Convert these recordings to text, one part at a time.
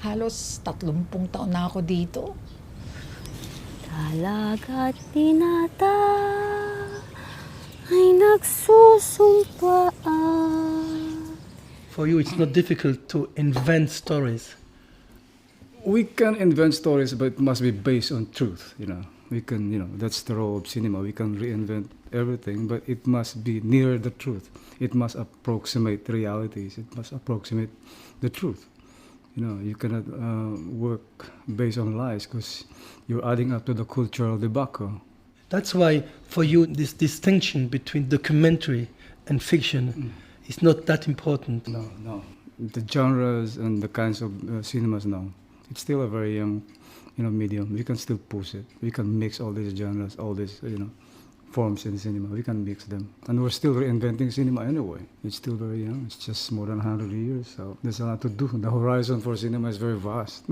Halos 30 taon na ako dito. Talaga't tinata ay nagsusumpaan. For you, it's not difficult to invent stories. We can invent stories, but it must be based on truth, We can, that's the role of cinema. We can reinvent everything, but it must be near the truth. It must approximate realities. It must approximate the truth. You cannot work based on lies because you're adding up to the cultural debacle. That's why, for you, this distinction between documentary and fiction is not that important. No. The genres and the kinds of cinemas now, it's still a very young, medium. We can still push it. We can mix all these genres, all these, forms in cinema. We can mix them. And we're still reinventing cinema anyway. It's still very young. It's just more than 100 years. So there's a lot to do. The horizon for cinema is very vast.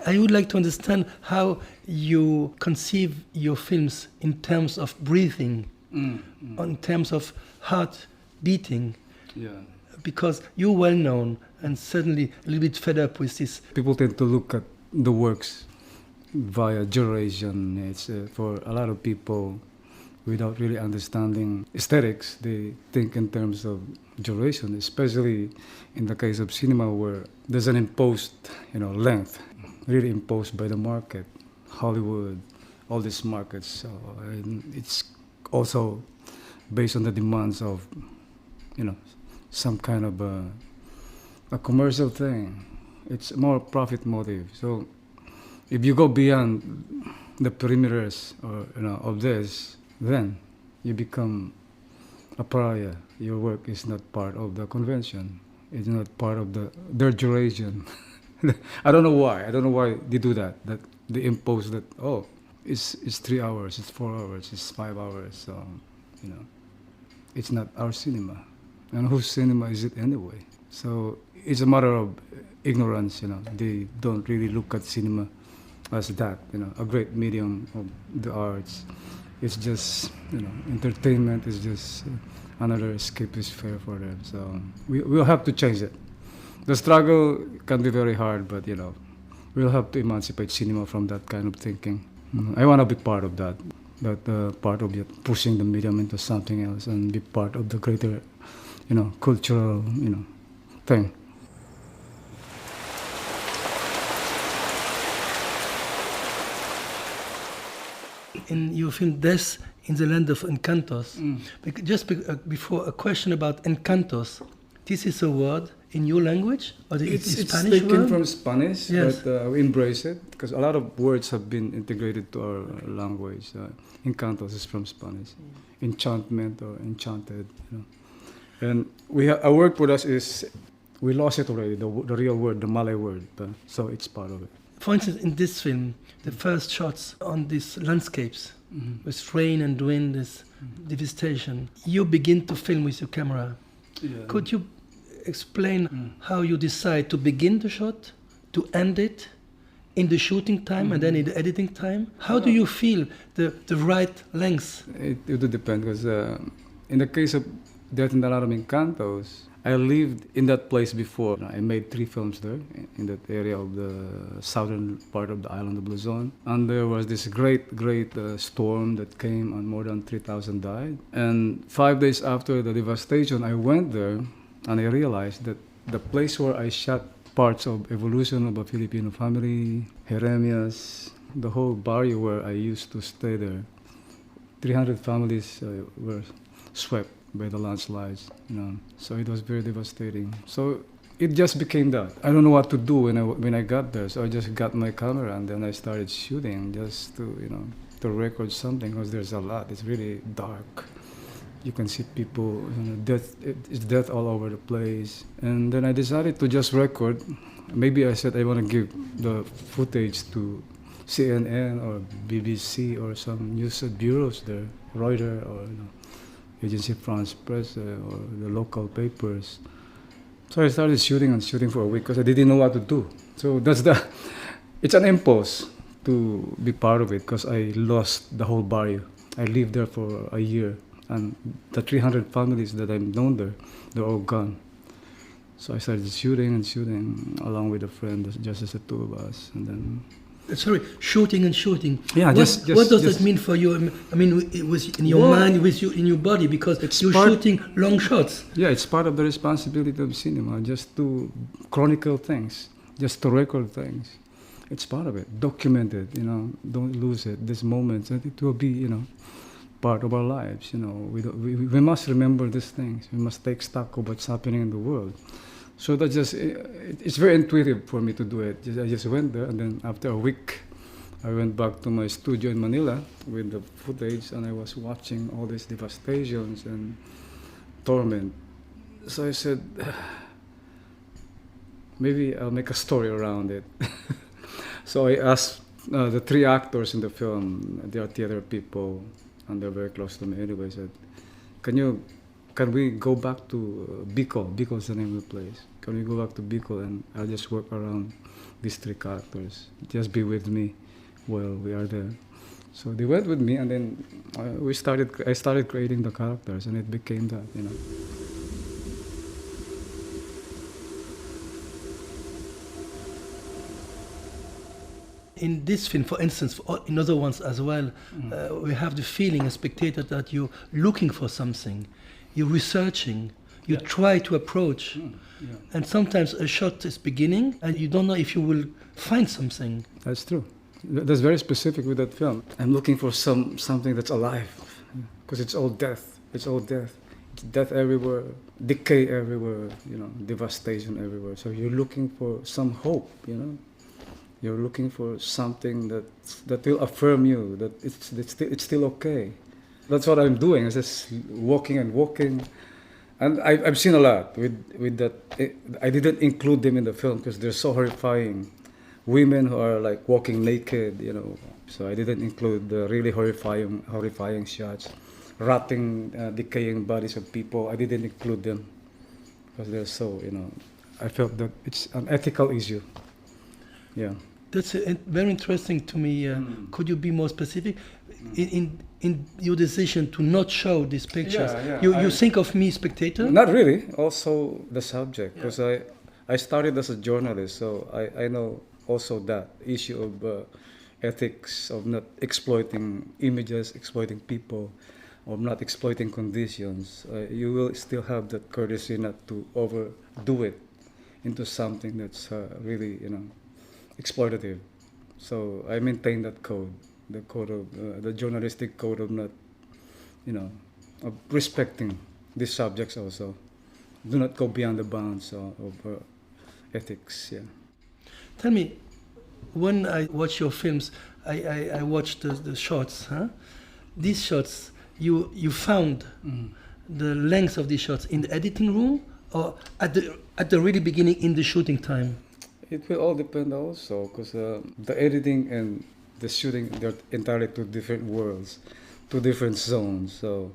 I would like to understand how you conceive your films in terms of breathing, in terms of heart beating. Yeah. Because you're well known and suddenly a little bit fed up with this. People tend to look at the works via duration. It's for a lot of people, without really understanding aesthetics, they think in terms of duration, especially in the case of cinema where there's an imposed, length, really imposed by the market, Hollywood, all these markets. So it's also based on the demands of, some kind of a commercial thing. It's more profit motive. So if you go beyond the perimeters of this, then you become a pariah. Your work is not part of the convention. It's not part of their duration. I don't know why. I don't know why they do that. That they impose that. Oh, it's 3 hours. It's 4 hours. It's 5 hours. So, it's not our cinema. And whose cinema is it anyway? So it's a matter of ignorance. They don't really look at cinema as that. A great medium of the arts. It's just, entertainment is just another escapist fare for them. So we'll have to change it. The struggle can be very hard, but, we'll have to emancipate cinema from that kind of thinking. I want to be part of that part of it, pushing the medium into something else and be part of the greater, cultural, thing. In your film Death in the Land of Encantos, before a question about Encantos, this is a word in your language? Or It's Spanish taken word? from Spanish, Yes. but we embrace it because a lot of words have been integrated to our language. Encantos is from Spanish. Enchantment or enchanted. And a word for us is, we lost it already, the real word, the Malay word, so it's part of it. For instance, in this film, the first shots on these landscapes, with rain and wind, this devastation, you begin to film with your camera. Yeah. Could you explain how you decide to begin the shot, to end it, in the shooting time and then in the editing time? How do you feel the right length? It would depend because in the case of Death in the Land of Encantos, I lived in that place before. I made 3 films there in that area of the southern part of the island of Luzon. And there was this great storm that came and more than 3,000 died. And 5 days after the devastation, I went there and I realized that the place where I shot parts of Evolution of a Filipino Family, Jeremias, the whole barrio where I used to stay there, 300 families were swept by the landslides, So it was very devastating. So it just became that. I don't know what to do when I got there, so I just got my camera and then I started shooting just to record something because there's a lot. It's really dark. You can see people, it's death all over the place. And then I decided to just record. Maybe I said I want to give the footage to CNN or BBC or some news bureaus there, Reuters or Agency France Press or the local papers. So I started shooting for a week because I didn't know what to do. So it's an impulse to be part of it because I lost the whole barrio. I lived there for a year and the 300 families that I've known there, they're all gone. So I started shooting and shooting along with a friend, just as the two of us, and then. Sorry, shooting and shooting. Yeah, what does that mean for you? I mean, it was in your mind, with you in your body, because you're shooting long shots. Yeah, it's part of the responsibility of cinema, just to chronicle things, just to record things. It's part of it. Document it, don't lose it. These moments, and it will be, part of our lives. We must remember these things. We must take stock of what's happening in the world. So it's very intuitive for me to do it. I just went there, and then after a week, I went back to my studio in Manila with the footage, and I was watching all these devastations and torment. So I said, maybe I'll make a story around it. So I asked the three actors in the film, they are theater people, and they're very close to me anyway, I said, can we go back to Bicol? Bicol is the name of the place. Can we go back to Bicol and I'll just work around these three characters. Just be with me while we are there. So they went with me, and then I started creating the characters, and it became that, In this film, for instance, in other ones as well, we have the feeling, as spectator, that you're looking for something, you're researching, you try to approach, and sometimes a shot is beginning, and you don't know if you will find something. That's true. That's very specific with that film. I'm looking for something that's alive, because it's all death. It's all death. It's death everywhere, decay everywhere, devastation everywhere. So you're looking for some hope, You're looking for something that will affirm you that it's still okay. That's what I'm doing. I'm just walking and walking, and I've seen a lot with that. I didn't include them in the film because they're so horrifying. Women who are like walking naked, So I didn't include the really horrifying shots, rotting, decaying bodies of people. I didn't include them because they're so, I felt that it's an ethical issue. Yeah. That's very interesting to me. Could you be more specific in your decision to not show these pictures? You think of me, spectator? Not really. Also the subject, because I started as a journalist, so I know also that issue of ethics, of not exploiting images, exploiting people, of not exploiting conditions. You will still have that courtesy not to overdo it into something that's really, exploitative. So I maintain that code, the code of the journalistic code of not, of respecting these subjects also. Do not go beyond the bounds of ethics. Yeah. Tell me, when I watch your films, I watch the shots. These shots, you found the length of these shots in the editing room, or at the really beginning in the shooting time? It will all depend also, because the editing and the shooting, they're entirely two different worlds, two different zones. So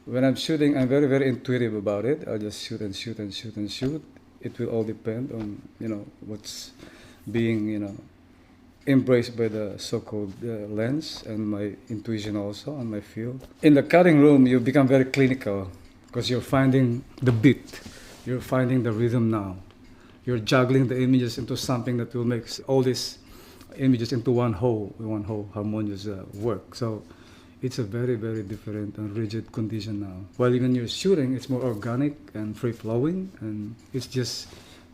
when I'm shooting, I'm very, very intuitive about it. I'll just shoot and shoot and shoot and shoot. It will all depend on, what's being, embraced by the so-called lens and my intuition also and my feel. In the cutting room, you become very clinical because you're finding the beat. You're finding the rhythm now. You're juggling the images into something that will make all these images into one whole harmonious work. So it's a very, very different and rigid condition now. While even you're shooting, it's more organic and free-flowing, and it's just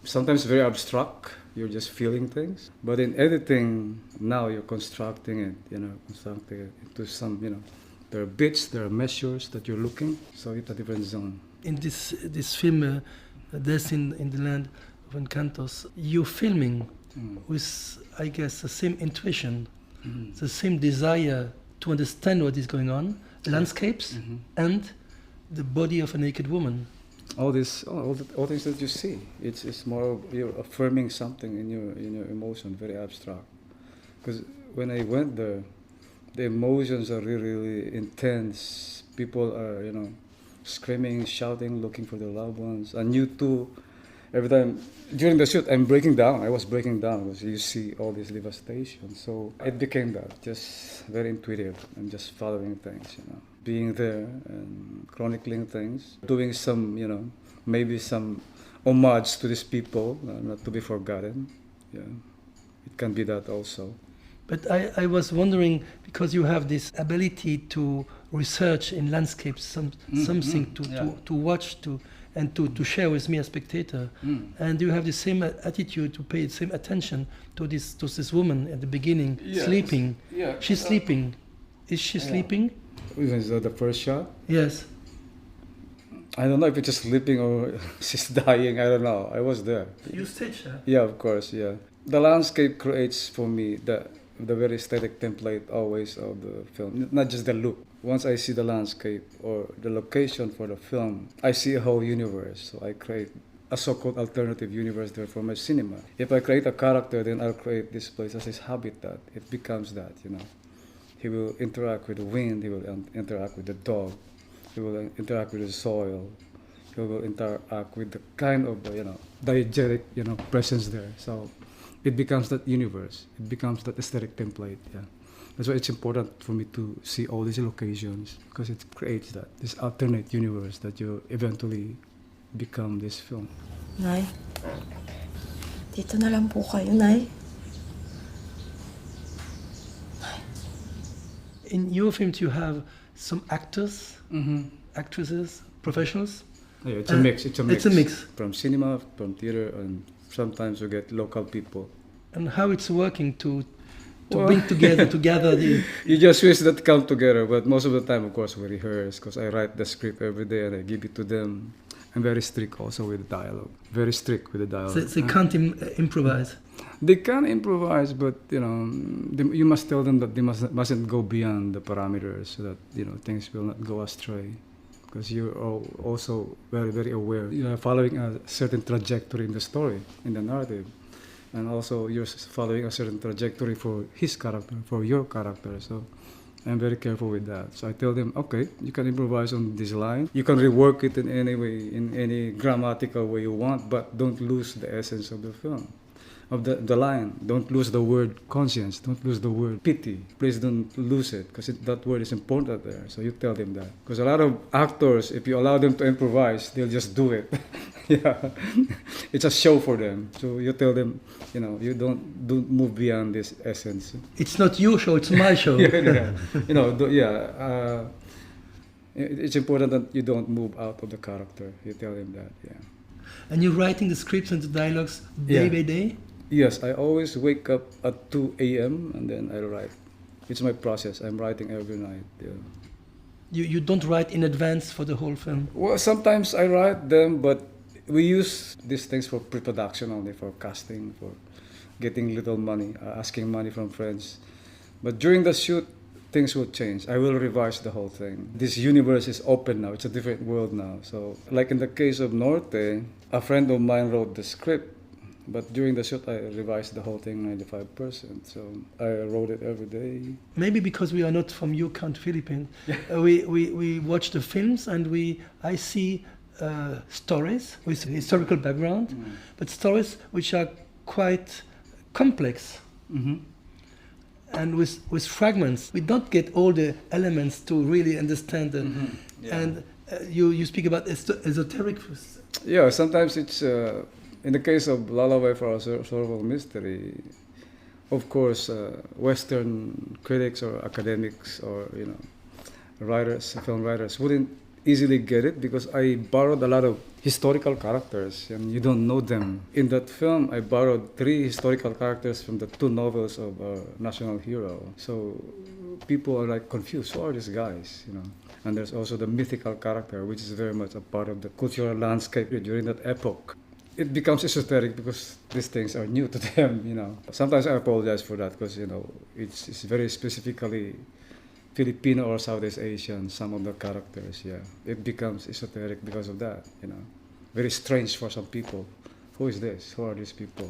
sometimes very abstract. You're just feeling things. But in editing, now you're constructing it, constructing it into some, there are bits, there are measures that you're looking, so it's a different zone. In this film, Death in the Land of Encantos, you're filming with, I guess, the same intuition, the same desire to understand what is going on, landscapes, and the body of a naked woman. All things that you see, it's more of you're affirming something in your emotion, very abstract. Because when I went there, the emotions are really, really intense. People are, screaming, shouting, looking for their loved ones, and you too. Every time during the shoot, I'm breaking down. I was breaking down because you see all this devastation. So it became that, just very intuitive and just following things, being there and chronicling things, doing some, maybe some homage to these people, not to be forgotten. Yeah, it can be that also. But I was wondering, because you have this ability to research in landscapes, something to watch and to share with me as spectator, and you have the same attitude to pay the same attention to this woman at the beginning, sleeping. Yeah, She's sleeping. Is she sleeping? Is that the first shot? Yes. I don't know if it's just sleeping or she's dying. I don't know. I was there. You stitch her. Yeah, of course. Yeah, the landscape creates for me the very aesthetic template always of the film, not just the look. Once I see the landscape or the location for the film, I see a whole universe. So I create a so-called alternative universe there for my cinema. If I create a character, then I'll create this place as his habitat. It becomes that, you know. He will interact with the wind. He will interact with the dog. He will interact with the soil. He will interact with the kind of, diegetic, presence there. So it becomes that universe. It becomes that aesthetic template. Yeah, that's why it's important for me to see all these locations, because it creates this alternate universe that you eventually become this film. Nay, dito na lang po kayo, Nay. In your films, you have some actors, actresses, professionals. Yeah, it's a mix. It's a mix. It's a mix. From cinema, from theater, and sometimes you get local people. And how it's working to bring together the... You just wish that come together, but most of the time, of course, we rehearse, because I write the script every day and I give it to them. I'm very strict also with the dialogue. Very strict with the dialogue. They can't improvise. They can improvise, but you must tell them that they mustn't go beyond the parameters, so that things will not go astray. Because you're also very, very aware. You are following a certain trajectory in the story, in the narrative. And also you're following a certain trajectory for his character, for your character. So I'm very careful with that. So I tell them, okay, you can improvise on this line. You can rework it in any way, in any grammatical way you want, but don't lose the essence of the film, of the line. Don't lose the word conscience. Don't lose the word pity. Please don't lose it, because that word is important there. So you tell them that. Because a lot of actors, if you allow them to improvise, they'll just do it. Yeah, it's a show for them. So you tell them, you don't move beyond this essence. It's not your show, it's my show. It's important that you don't move out of the character. You tell them that, yeah. And you're writing the scripts and the dialogues day by day? Yes, I always wake up at 2 a.m. and then I write. It's my process. I'm writing every night. Yeah. You don't write in advance for the whole film? Well, sometimes I write them, but we use these things for pre-production only, for casting, for getting little money, asking money from friends. But during the shoot, things will change. I will revise the whole thing. This universe is open now. It's a different world now. So, like in the case of Norte, a friend of mine wrote the script, but during the shoot, I revised the whole thing 95%. So I wrote it every day. Maybe because we are not from your country, Philippines, we watch the films and I see stories with historical background, but stories which are quite complex. And with fragments, we don't get all the elements to really understand them. And you speak about esoteric. Yeah, sometimes it's in the case of Lullaby for a Sorrowful Mystery. Of course, Western critics or academics or writers, film writers wouldn't easily get it, because I borrowed a lot of historical characters and you don't know them. In that film, I borrowed 3 historical characters from the 2 novels of our national hero. So people are like confused. Who are these guys? And there's also the mythical character, which is very much a part of the cultural landscape during that epoch. It becomes esoteric because these things are new to them. Sometimes I apologize for that, because it's very specifically Filipino or Southeast Asian, some of the characters, yeah. It becomes esoteric because of that, Very strange for some people. Who is this? Who are these people?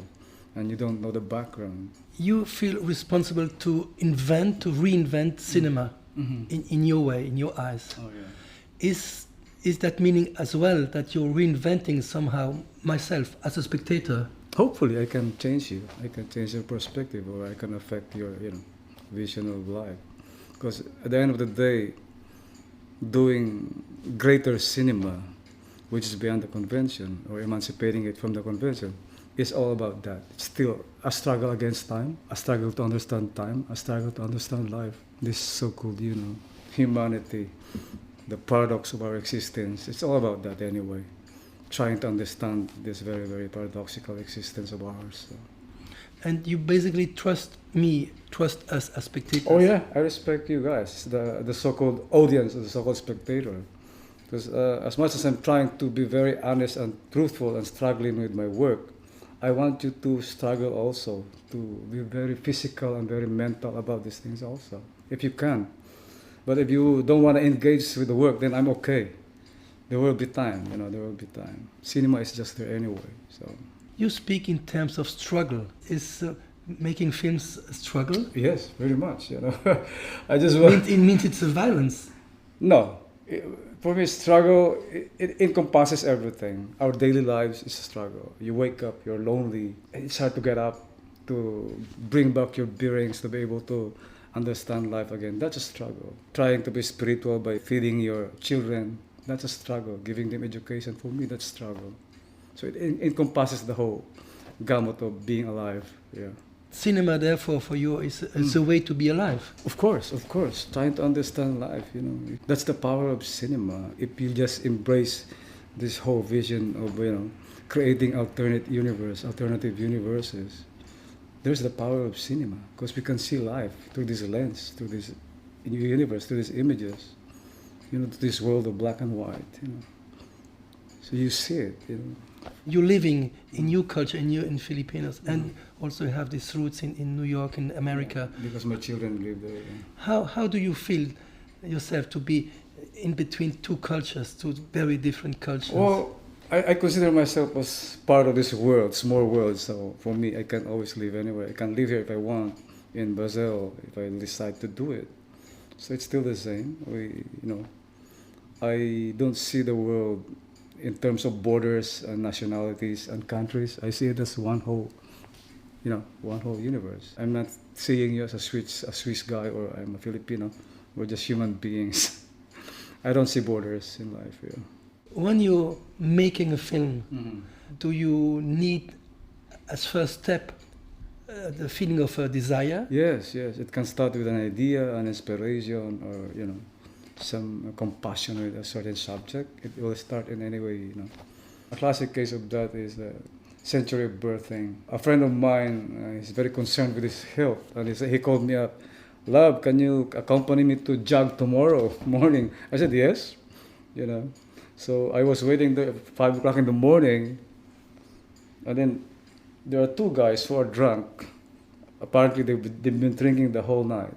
And you don't know the background. You feel responsible to reinvent cinema in your way, in your eyes. Oh, yeah. Is that meaning as well that you're reinventing somehow myself as a spectator? Hopefully I can change you. I can change your perspective, or I can affect your, vision of life. Because at the end of the day, doing greater cinema which is beyond the convention or emancipating it from the convention. It's all about that. It's still a struggle against time, a struggle to understand time, a struggle to understand life. This so-called, humanity, the paradox of our existence. It's all about that anyway. Trying to understand this very, very paradoxical existence of ours. So. And you basically trust us as spectators. Oh yeah, I respect you guys, the so-called audience, the so-called spectator. Because as much as I'm trying to be very honest and truthful and struggling with my work, I want you to struggle also, to be very physical and very mental about these things also, if you can. But if you don't want to engage with the work, then I'm okay. There will be time, there will be time. Cinema is just there anyway, so. You speak in terms of struggle. Is making films a struggle? Yes, very much, I just want... It means it's a violence. No. For me, struggle, it encompasses everything. Our daily lives is a struggle. You wake up, you're lonely. It's hard to get up, to bring back your bearings, to be able to understand life again. That's a struggle. Trying to be spiritual by feeding your children, that's a struggle. Giving them education, for me, that's struggle. So it encompasses the whole gamut of being alive. Yeah. Cinema, therefore, for you is a way to be alive. Of course. Trying to understand life, That's the power of cinema. If you just embrace this whole vision of, creating alternative universes, there's the power of cinema. Because we can see life through this lens, through this universe, through these images, this world of black and white, So you see it, You're living in your culture, in Filipinos, and also have these roots in New York, in America. Yeah, because my children live there. Yeah. How do you feel yourself to be in between two cultures, two very different cultures? Well, I consider myself as part of this world, small world. So for me, I can always live anywhere. I can live here if I want, in Brazil, if I decide to do it. So it's still the same. I don't see the world in terms of borders and nationalities and countries. I see it as one whole universe. I'm not seeing you as a Swiss guy or I'm a Filipino. We're just human beings. I don't see borders in life. Yeah. When you're making a film, do you need as first step the feeling of a desire? Yes. It can start with an idea, an inspiration, or some compassion with a certain subject. It will start in any way, A classic case of that is the century of birthing. A friend of mine is very concerned with his health, and he called me up, "Love, can you accompany me to jog tomorrow morning?" I said, yes, So I was waiting there at 5 o'clock in the morning, and then there are two guys who are drunk. Apparently they've been drinking the whole night,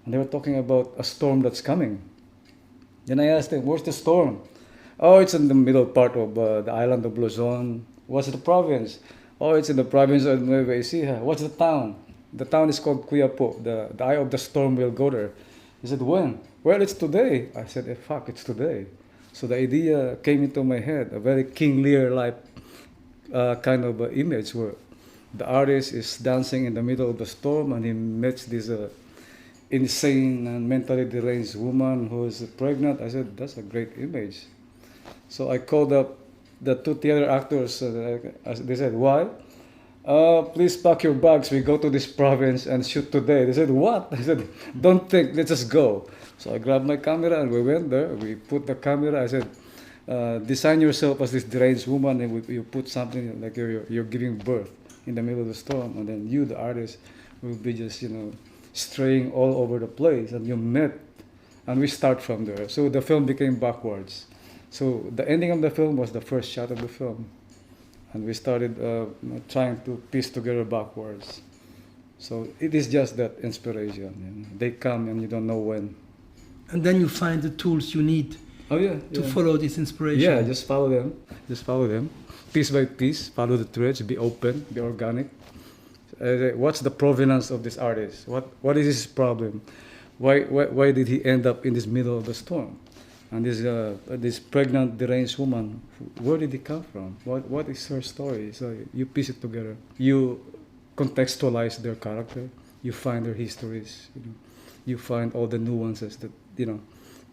and they were talking about a storm that's coming. Then I asked them, "Where's the storm?" "Oh, it's in the middle part of the island of Luzon." "What's the province?" "Oh, it's in the province of Nueva Ecija." "What's the town?" "The town is called Quiapo. The eye of the storm will go there." He said, "When?" "Well, it's today." I said, fuck, it's today. So the idea came into my head, a very King Lear-like kind of image where the artist is dancing in the middle of the storm and he meets this insane and mentally deranged woman who is pregnant. I said, that's a great image. So I called up the two theater actors. They said, "Why?" "Please pack your bags. We go to this province and shoot today." They said, "What?" I said, "Don't think, let's just go." So I grabbed my camera and we went there. We put the camera. I said, design yourself as this deranged woman, and you put something like you're giving birth in the middle of the storm, and then you, the artist, will be just straying all over the place, and you met, and we start from there. So the film became backwards. So the ending of the film was the first shot of the film, and we started trying to piece together backwards. So it is just that inspiration. They come and you don't know when. And then you find the tools you need to follow this inspiration. Yeah, just follow them. Just follow them. Piece by piece, follow the threads, be open, be organic. What's the provenance of this artist? What is his problem? Why did he end up in this middle of the storm? And this pregnant, deranged woman, where did he come from? What is her story? So you piece it together. You contextualize their character. You find their histories. You find all the nuances that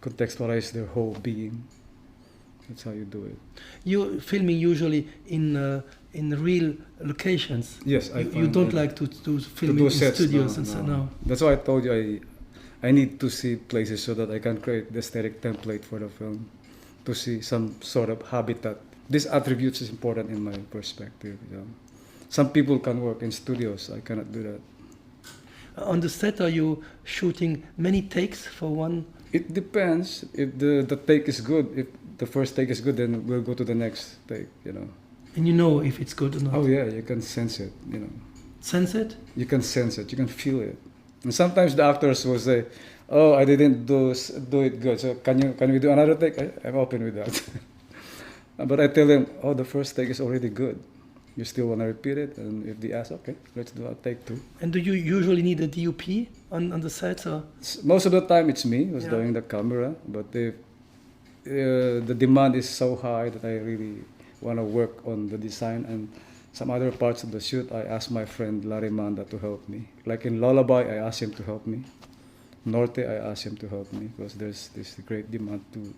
contextualize their whole being. That's how you do it. You're filming usually in real locations. Yes, I You find don't that- like to film do in sets, studios no, and so no. no. That's why I told you I need to see places so that I can create the aesthetic template for the film, to see some sort of habitat. These attributes is important in my perspective. You know. Some people can work in studios. I cannot do that. On the set, are you shooting many takes for one? It depends. If the take is good, if the first take is good, then we'll go to the next take. You know. And you know if it's good or not. Oh yeah, you can sense it. You know. Sense it? You can sense it. You can feel it. And sometimes the actors will say, "Oh, I didn't do it good. So can we do another take?" I'm open with that. But I tell them, "Oh, the first take is already good. You still want to repeat it?" And if they ask, "Okay, let's do a take 2." And do you usually need a DOP on the set? Or? Most of the time it's me who's Yeah. doing the camera, but if the demand is so high that I really want to work on the design and some other parts of the shoot, I ask my friend Larry Manda to help me. Like in Lullaby, I asked him to help me. Norte, I asked him to help me because there's this great demand to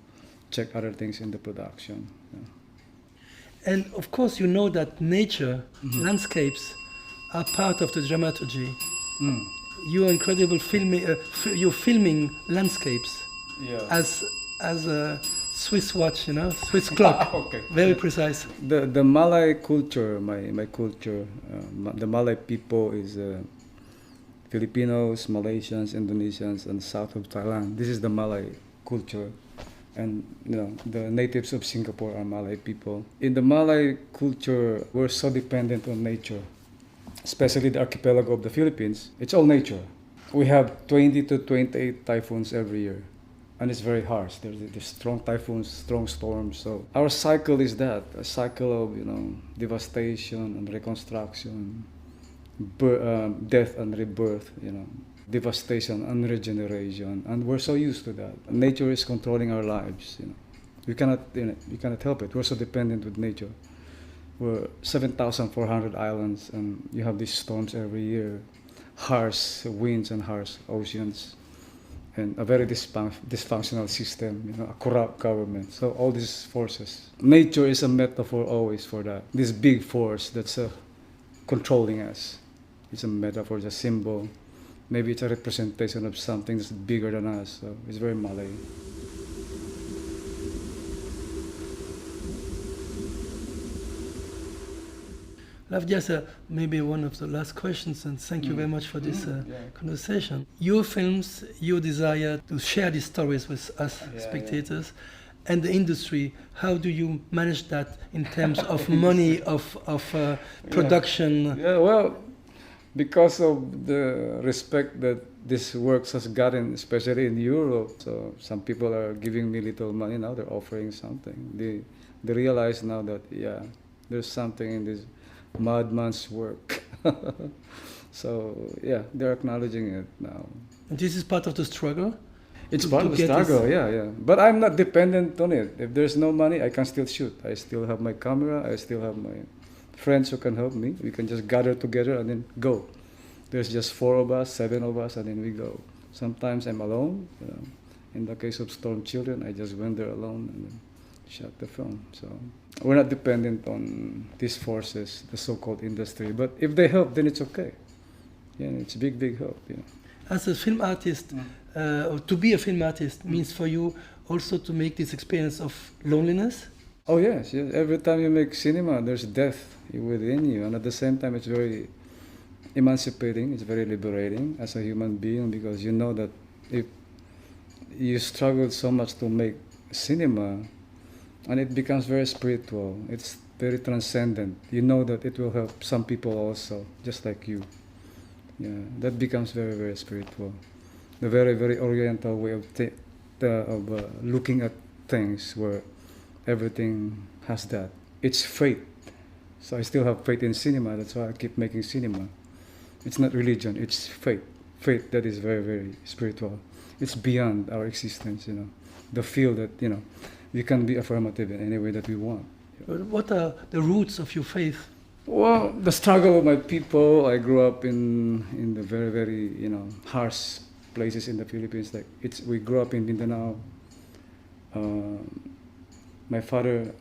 check other things in the production. Yeah. And of course, you know that nature, landscapes, are part of the dramaturgy. Mm. You're incredible filming. You're filming landscapes Yeah. as a Swiss watch, you know, Swiss clock. Okay. Very precise. The Malay culture, my culture, the Malay people is Filipinos, Malaysians, Indonesians, and south of Thailand. This is the Malay culture. And you know, the natives of Singapore are Malay people. In the Malay culture, we're so dependent on nature, especially the archipelago of the Philippines. It's all nature. We have 20 to 28 typhoons every year, and it's very harsh. There's strong typhoons, strong storms. So our cycle is that, a cycle of devastation and reconstruction, death and rebirth. Devastation and regeneration, and we're so used to that. Nature is controlling our lives. We cannot help it. We're so dependent with nature. We're 7,400 islands, and you have these storms every year, harsh winds and harsh oceans, and a very dysfunctional system. A corrupt government. So all these forces. Nature is a metaphor always for that. This big force that's controlling us. It's a metaphor, it's a symbol. Maybe it's a representation of something that's bigger than us. So it's very Malay. Lav Diaz, maybe one of the last questions, and thank you very much for this conversation. Your films, your desire to share these stories with us spectators, and the industry, how do you manage that in terms of money, of production? Yeah, well, because of the respect that this works has gotten, especially in Europe, so some people are giving me little money now. They're offering something. They realize now that there's something in this madman's work. So they're acknowledging it now. And this is part of the struggle? It's To- part to of the get this- struggle, But I'm not dependent on it. If there's no money, I can still shoot. I still have my camera. I still have my friends who can help me. We can just gather together and then go. There's just 4 of us, 7 of us, and then we go. Sometimes I'm alone. In the case of Storm Children, I just went there alone and then shot the film. So we're not dependent on these forces, the so-called industry. But if they help, then it's okay. It's big help. As a film artist, or to be a film artist means for you also to make this experience of loneliness? Oh yes. Every time you make cinema, there's death within you, and at the same time, it's very emancipating. It's very liberating as a human being, because you know that if you struggle so much to make cinema, and it becomes very spiritual. It's very transcendent. You know that it will help some people also, just like you. That becomes very, very spiritual. The very, very Oriental way of looking at things, where everything has that. It's faith. So I still have faith in cinema. That's why I keep making cinema. It's not religion. It's faith. Faith that is very, very spiritual. It's beyond our existence. The feel that we can be affirmative in any way that we want. What are the roots of your faith? Well, the struggle of my people. I grew up in the very, very harsh places in the Philippines. We grew up in Mindanao. My father,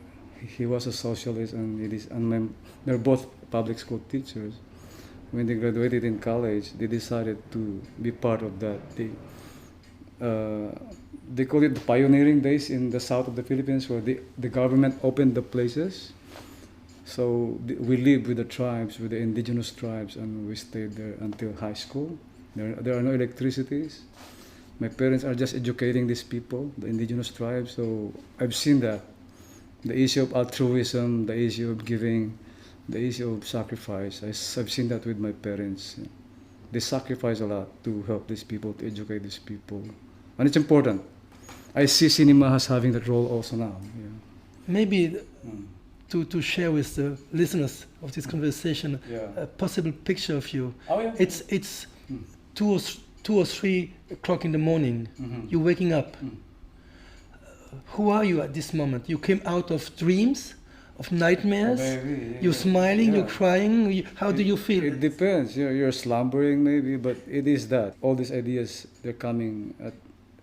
he was a socialist, and they're both public school teachers. When they graduated in college, they decided to be part of that. They call it the pioneering days in the south of the Philippines, where the government opened the places. So we lived with the tribes, with the indigenous tribes, and we stayed there until high school. There are no electricities. My parents are just educating these people, the indigenous tribes. So I've seen that. The issue of altruism, the issue of giving, the issue of sacrifice. I've seen that with my parents. They sacrifice a lot to help these people, to educate these people. And it's important. I see cinema as having that role also now. Yeah. Maybe to share with the listeners of this conversation a possible picture of you. Oh, yeah. It's 2 or 3 o'clock in the morning. You're waking up. Who are you at this moment? You came out of dreams, of nightmares. Maybe, yeah. You're smiling, you're crying. How do you feel? It depends. You're slumbering maybe, but it is that. All these ideas, they're coming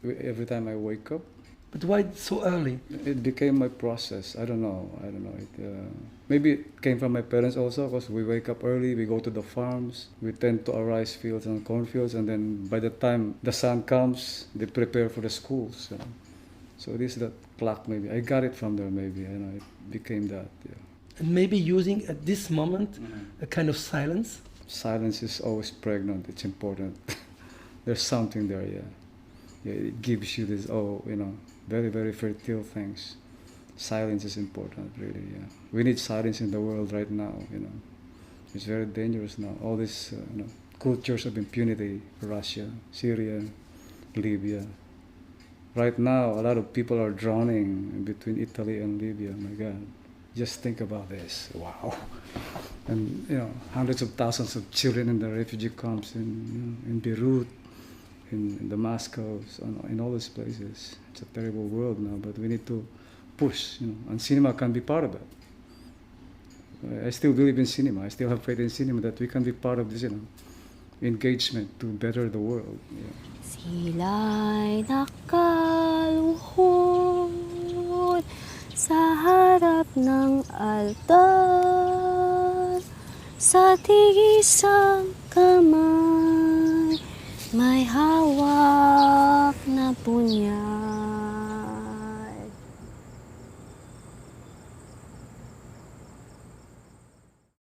every time I wake up. But why so early? It became my process. I don't know. Maybe it came from my parents also, because we wake up early, we go to the farms, we tend to our rice fields and cornfields, and then by the time the sun comes, they prepare for the schools. So it is that clock maybe. I got it from there maybe. It became that. Yeah. And maybe using at this moment a kind of silence. Silence is always pregnant. It's important. There's something there. Yeah. It gives you this. Very, very fertile things. Silence is important, really. Yeah. We need silence in the world right now. It's very dangerous now. All these cultures of impunity, Russia, Syria, Libya. Right now, a lot of people are drowning between Italy and Libya. My God, just think about this. Wow. And hundreds of thousands of children in the refugee camps in Beirut, in Damascus, in all these places. It's a terrible world now, but we need to push, and cinema can be part of it. I still believe in cinema. I still have faith in cinema that we can be part of this, engagement to better the world. Yeah. Sila'y nakaluhod sa harap ng altar, sa tigisang kamay may hawak na punya.